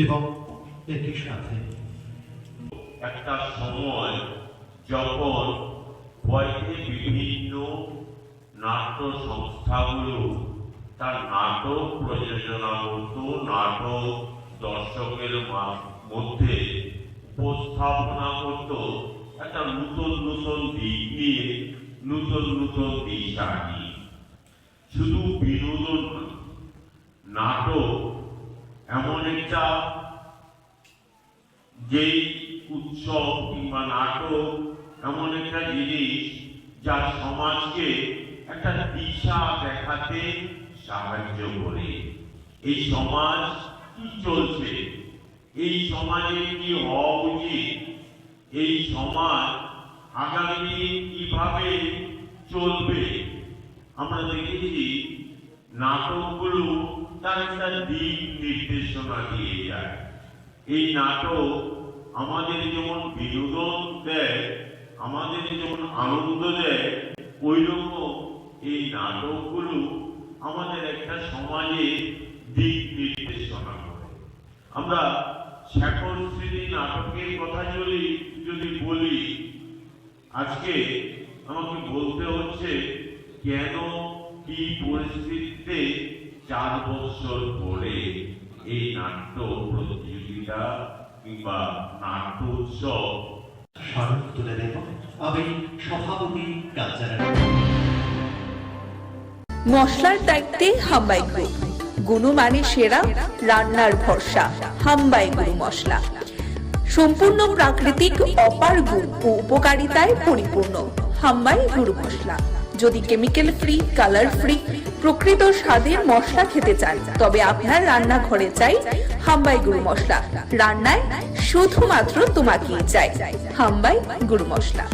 এবং একই সাথে একটা সময় যখন হয়তো বিভিন্ন নাট্য সংস্থাগুলো তার নাটক প্রযোজনা করত, নাটক দর্শকের মধ্যে উপস্থাপনা করত একটা নতুন নতুন দিক নিয়ে, নতুন নতুন দিশা নিয়ে। শুধু বিনোদন নাটক এমন একটা যেই উৎসব কিংবা নাটক এমন একটা জিনিস যা সমাজকে একটা দিশা দেখাতে সাহায্য করে। এই সমাজ কি চলছে, এই সমাজে কি হওয়া উচিত, এই সমাজ আগামী দিন কিভাবে চলবে, আমরা দেখেছি নাটকগুলো তার একটা দিক নির্দেশনা দিয়ে যায়। এই নাটক আমাদের যেমন বিনোদন দেয়, আমাদের যেমন আনন্দ দেয়, ওই রকম এই নাটকগুলো আমাদের একটা সমাজে দিক নির্দেশনা করে। আমরা শেখর স্মৃতি নাটকের কথা যদি বলি, আজকে আমাকে বলতে হচ্ছে কেন কি পরিস্থিতিতে 4 বছর পরে এই নাট্য প্রতিযোগিতা কিংবা নাট্য উৎসব স্মরণ তুলে দেব আমি সভাপতি কালচারাল। মশলার দায়িত্বে হাম্বাই গ্রুপ, গুণমানে সেরা, রান্নার ভরসা হাম্বাই গুরু মশলা। সম্পূর্ণ প্রাকৃতিক, অপার গুণ ও উপকারিতায় পরিপূর্ণ হাম্বাই গুরু মশলা। যদি কেমিক্যাল ফ্রি, কালার ফ্রি, প্রকৃত স্বাদের মশলা খেতে চান তবে আপনার রান্নাঘরে চাই হাম্বাই গুরু মশলা। রান্নায় শুধুমাত্র তোমাকেই চাই হাম্বাই গুরু মশলা।